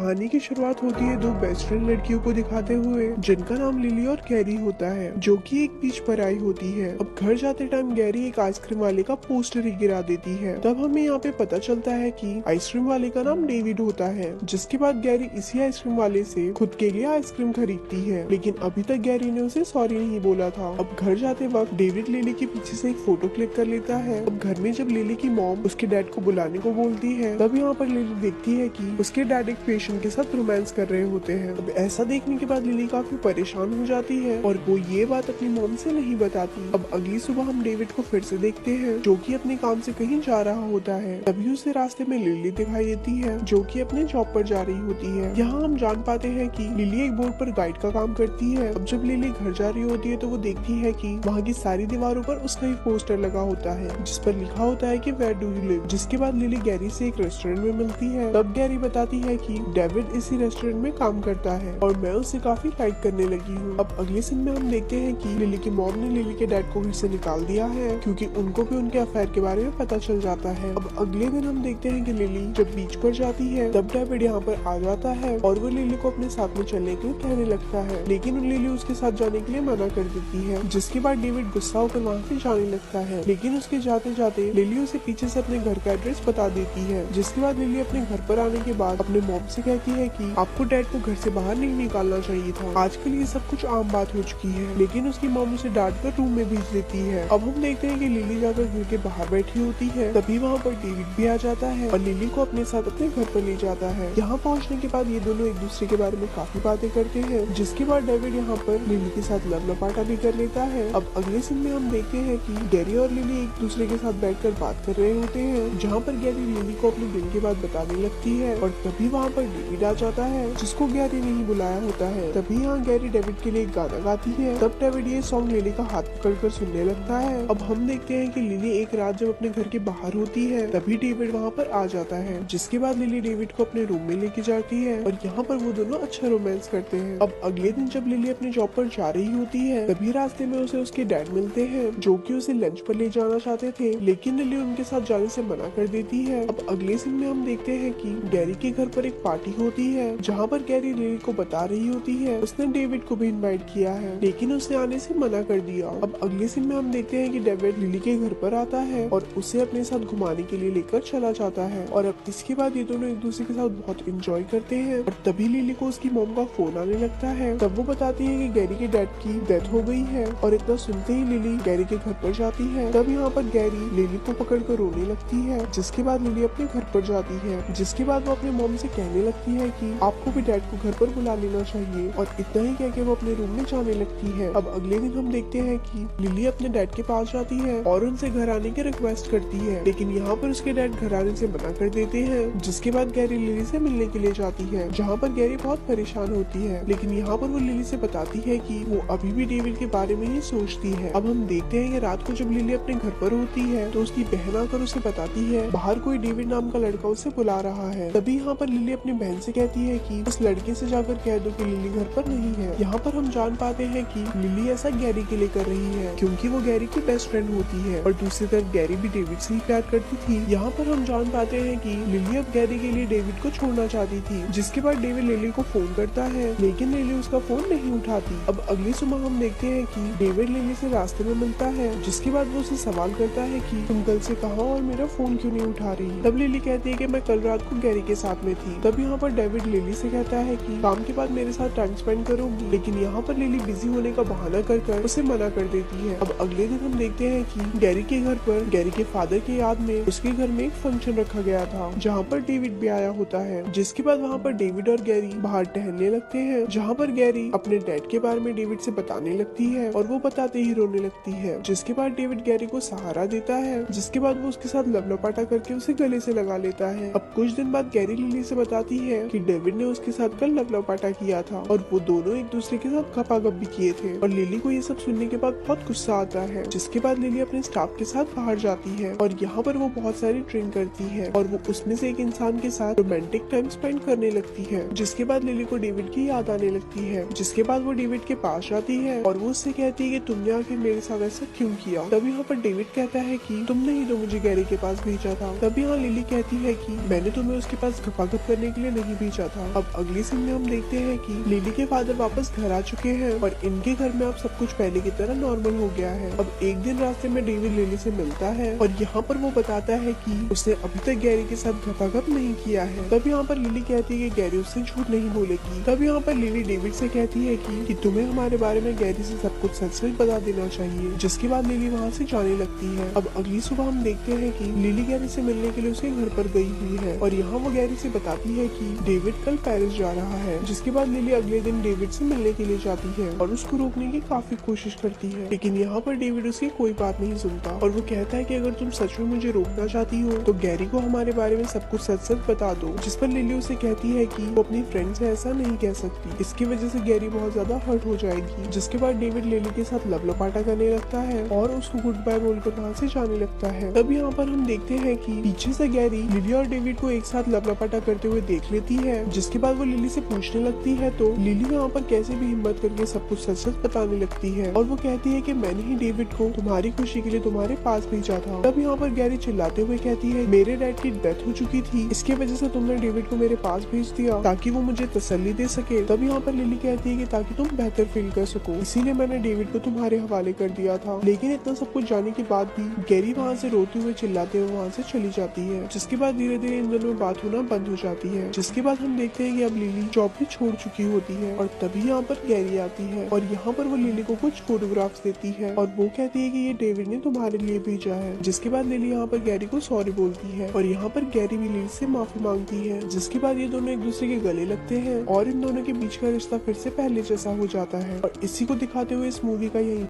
कहानी की शुरुआत होती है दो बेस्ट फ्रेंड लड़कियों को दिखाते हुए जिनका नाम लिली और गैरी होता है, जो कि एक बीच पर आई होती है। अब घर जाते टाइम गैरी एक आइसक्रीम वाले का पोस्टर ही गिरा देती है। तब हमें यहाँ पे पता चलता है कि आइसक्रीम वाले का नाम डेविड होता है। जिसके बाद गैरी इसी आइसक्रीम वाले से खुद के लिए आइसक्रीम खरीदती है, लेकिन अभी तक गैरी ने उसे सॉरी नहीं बोला था। अब घर जाते वक्त डेविड लिली के पीछे से एक फोटो क्लिक कर लेता है। अब घर में जब लिली की मॉम उसके डैड को बुलाने को बोलती है, तब यहाँ पर लिली देखती है कि उसके डैड एक पेशेंट के साथ रोमांस कर रहे होते हैं। अब ऐसा देखने के बाद लिली काफी परेशान हो जाती है और वो ये बात अपनी मॉम से नहीं बताती। अब अगली सुबह हम डेविड को फिर से देखते हैं, जो कि अपने काम से कहीं जा रहा होता है। तभी उसे रास्ते में लिली दिखाई देती है, जो कि अपने जॉब पर जा रही होती है। यहाँ हम जान पाते हैं कि लिली एक बोर्ड पर गाइड का काम करती है। अब जब लिली घर जा रही होती है तो वो देखती है कि वहाँ की सारी दीवारों पर उसका एक पोस्टर लगा होता है, जिस पर लिखा होता है कि वेयर डू यू लिव। जिसके बाद लिली गैरी से एक रेस्टोरेंट में मिलती है। तब गैरी बताती है कि डेविड इसी रेस्टोरेंट में काम करता है और मैं उसे काफी लाइक करने लगी हूँ। अब अगले सीन में हम देखते हैं कि लिली की मॉम ने लिली के डैड को घर से निकाल दिया है, क्योंकि उनको भी उनके अफेयर के बारे में पता चल जाता है। अब अगले दिन हम देखते हैं कि लिली जब बीच पर जाती है तब डेविड यहाँ पर आ जाता है और वो लिली को अपने साथ में चलने के लिए कहने लगता है, लेकिन लिली उसके साथ जाने के लिए मना कर देती है। जिसके बाद डेविड गुस्सा होकर वहाँ से जाने लगता है, लेकिन उसके जाते जाते लिली उसे पीछे से अपने घर का एड्रेस बता देती है। जिसके बाद लिली अपने घर पर आने के बाद अपने मॉम से कहती है कि आपको डैड को घर से बाहर नहीं निकालना चाहिए था। आजकल ये सब कुछ आम बात हो चुकी है, लेकिन उसकी मॉम उसे डांट कर रूम में भेज देती है। अब हम देखते हैं कि लिली जाकर घर के बाहर बैठी होती है। तभी वहाँ पर डेविड भी आ जाता है और लिली को अपने साथ अपने घर पर ले जाता है। यहाँ पहुँचने के बाद ये दोनों एक दूसरे के बारे में काफी बातें करते हैं। जिसके बाद डेविड यहाँ पर लिली के साथ लव लपाटा भी कर लेता है। अब अगले सीन में हम देखते हैं कि गैरी और लिली एक दूसरे के साथ बैठकर बात कर रहे होते हैं, जहाँ पर गैरी लिली को अपने दिल की बात बताने लगती है। और तभी वहाँ पर डेविड आ जाता है, जिसको गैरी ने ही बुलाया होता है। तभी यहाँ गैरी डेविड के लिए एक गाना गाती है। तब डेविड ये सॉन्ग लिली का हाथ पकड़कर सुनने लगता है। अब हम देखते हैं कि लिली एक रात जब अपने घर के बाहर होती है, तभी डेविड वहाँ पर आ जाता है। जिसके बाद लिली डेविड को अपने रूम में लेके जाती है और यहाँ पर वो दोनों अच्छा रोमांस करते हैं। अब अगले दिन जब लिली अपनी जॉब पर जा रही होती है, तभी रास्ते में उसे उसके डैड मिलते हैं, जो कि उसे लंच पर ले जाना चाहते थे, लेकिन लिली उनके साथ जाने से मना कर देती है। अब अगले सीन में हम देखते हैं कि गैरी के घर पर एक पार्टी होती है, जहाँ पर गैरी लिली को बता रही होती है उसने डेविड को भी इनवाइट किया है, लेकिन उसने आने से मना कर दिया। अब अगले सीन में हम देखते हैं कि डेविड लिली के घर पर आता है और उसे अपने साथ घुमाने के लिए लेकर चला जाता है। और अब इसके बाद ये दोनों एक दूसरे के साथ बहुत एंजॉय करते हैं। और तभी लिली को उसकी मॉम का फोन आने लगता है। तब वो बताती है कि गैरी के डैड की डेथ हो गई है। और इतना सुनते ही लिली गैरी के घर पर जाती है। तब यहाँ पर गैरी लिली को पकड़कर रोने लगती है। जिसके बाद लिली अपने घर पर जाती है। जिसके बाद वो अपने मॉम से कहने लगती है कि आपको भी डैड को घर पर बुला लेना चाहिए। और इतना ही कह के वो अपने रूम में जाने लगती है। अब अगले दिन हम देखते हैं कि लिली अपने डैड के पास जाती है और उनसे घर आने की रिक्वेस्ट करती है, लेकिन यहाँ पर उसके डैड घर आने से मना कर देते हैं। जिसके बाद गैरी लिली से मिलने के लिए जाती है, जहाँ पर गैरी बहुत परेशान होती है, लेकिन यहाँ पर वो लिली से बताती है कि वो अभी भी डेविड के बारे में ही सोचती है। अब हम देखते हैं कि रात को जब लिली अपने घर पर होती है तो उसकी बहन आकर उसे बताती है बाहर कोई डेविड नाम का लड़का उसे बुला रहा है। तभी यहाँ पर लिली अपनी बहन से कहती है कि उस लड़के से जाकर कह दो कि लिली घर पर नहीं है। यहाँ पर हम जान पाते हैं कि लिली ऐसा गैरी के लिए कर रही है, क्योंकि वो गैरी की बेस्ट फ्रेंड होती है और दूसरी तरफ गैरी भी डेविड से ही प्यार करती थी। यहाँ पर हम जान पाते हैं कि लिली अब गैरी के लिए डेविड को छोड़ना चाहती थी। जिसके बाद डेविड लिली को फोन करता है, लेकिन लिली उसका फोन नहीं उठाती। अब अगली सुबह हम देखते हैं कि डेविड लिली से रास्ते में मिलता है। जिसके बाद वो उसे सवाल करता है कि तुम कल से कहाँ और मेरा फोन क्यों नहीं उठा रही। तब लिली कहती है कि मैं कल रात को गैरी के साथ में थी। तब यहाँ पर डेविड लिली से कहता है कि काम के बाद मेरे साथ टाइम स्पेंड करोगी, लेकिन यहाँ पर लिली बिजी होने का बहाना कर उसे मना कर देती है। अब अगले दिन हम देखते हैं कि गैरी के घर पर गैरी के फादर की याद में उसके घर में एक फंक्शन रखा गया था, जहाँ पर डेविड भी आया होता है। जिसके बाद वहाँ पर डेविड और गैरी बाहर टहलने लगते हैं, जहाँ पर गैरी अपने डैड के बारे में डेविड से बताने लगती है और वो बताते ही रोने लगती है। जिसके बाद डेविड गैरी को सहारा देता है। जिसके बाद वो उसके साथ लपलपाटा करके उसे गले से लगा लेता है। अब कुछ दिन बाद गैरी लिली से बताती है कि डेविड ने उसके साथ कल लपलपाटा किया था और वो दोनों एक दूसरे के साथ गपागप भी किए थे। और लिली को ये सब सुनने के बाद बहुत गुस्सा आता है। जिसके बाद लिली अपने स्टाफ के साथ बाहर जाती है और यहाँ पर वो बहुत सारी ड्रिंक करती है और वो उसमें से एक इंसान के साथ रोमांटिक टाइम स्पेंड करने लगती है। जिसके बाद लिली को डेविड की याद आने लगती है। जिसके बाद वो डेविड के पास जाती है और वो उससे कहती है कि तुमने आखिर मेरे साथ ऐसा क्यों किया। तब यहाँ पर डेविड कहता है कि तुमने ही तो मुझे गैरी के पास भेजा था। तब यहाँ लिली कहती है कि मैंने तुम्हें उसके पास गपागप करने के लिए लिए नहीं भेजा था। अब अगली सीन में हम देखते हैं कि लिली के फादर वापस घर आ चुके हैं और इनके घर में अब सब कुछ पहले की तरह नॉर्मल हो गया है। अब एक दिन रास्ते में डेविड लिली से मिलता है और यहाँ पर वो बताता है कि उसने अभी तक गैरी के साथ गपागप नहीं किया है। तब यहाँ पर लिली कहती है कि गैरी उससे झूठ नहीं बोलेगी। तब यहाँ पर लिली डेविड से कहती है कि तुम्हें हमारे बारे में गैरी से सब कुछ सच सच बता देना चाहिए, जिसके बाद लिली वहाँ से जाने लगती है। अब अगली सुबह हम देखते हैं कि लिली गैरी से मिलने के लिए उसके घर पर गई हुई है और यहाँ वो गैरी से बताती है कि डेविड कल पेरिस जा रहा है। जिसके बाद लिली अगले दिन डेविड से मिलने के लिए जाती है और उसको रोकने की काफी कोशिश करती है, लेकिन यहाँ पर डेविड उसकी कोई बात नहीं सुनता और वो कहता है कि अगर तुम सच में मुझे रोकना चाहती हो तो गैरी को हमारे बारे में सब कुछ सच सच बता दो। जिस पर लिली उसे कहती है कि वो अपनी फ्रेंड से ऐसा नहीं कह सकती, इसकी वजह से गैरी बहुत ज्यादा हर्ट हो जाएगी। जिसके बाद डेविड लिली के साथ लपलपाटा करने लगता है और उसको गुड बाय बोलकर वहाँ से जाने लगता है। तब यहाँ पर हम देखते हैं कि पीछे से गैरी लिली और डेविड को एक साथ लपलपाटा करते हुए देख लेती है। जिसके बाद वो लिली से पूछने लगती है तो लिली वहाँ पर कैसे भी हिम्मत करके सब कुछ सच सच बताने लगती है और वो कहती है कि मैंने ही डेविड को तुम्हारी खुशी के लिए तुम्हारे पास भेजा था। तब यहाँ पर गैरी चिल्लाते हुए कहती है मेरे डैड की डेथ हो चुकी थी, इसकी वजह से तुमने डेविड को मेरे पास भेज दिया ताकि वो मुझे तसल्ली दे सके। तब यहाँ पर लिली कहती है कि ताकि तुम बेहतर फील कर सको, इसीलिए मैंने डेविड को तुम्हारे हवाले कर दिया था। लेकिन इतना सब कुछ जाने के बाद भी गैरी वहाँ से रोते हुए चिल्लाते हुए वहाँ से चली जाती है। जिसके बाद धीरे धीरे इन दोनों में बात होना बंद हो जाती है। जिसके बाद हम देखते हैं कि अब लिली जॉब भी छोड़ चुकी होती है और तभी यहाँ पर गैरी आती है और यहाँ पर वो लिली को कुछ फोटोग्राफ्स देती है और वो कहती है कि ये डेविड ने तुम्हारे लिए भेजा है। जिसके बाद लिली यहाँ पर गैरी को सॉरी बोलती है और यहाँ पर गैरी भी लिली से माफी मांगती है। जिसके बाद ये दोनों एक दूसरे के गले लगते हैं और इन दोनों के बीच का रिश्ता फिर से पहले जैसा हो जाता है और इसी को दिखाते हुए इस मूवी का यही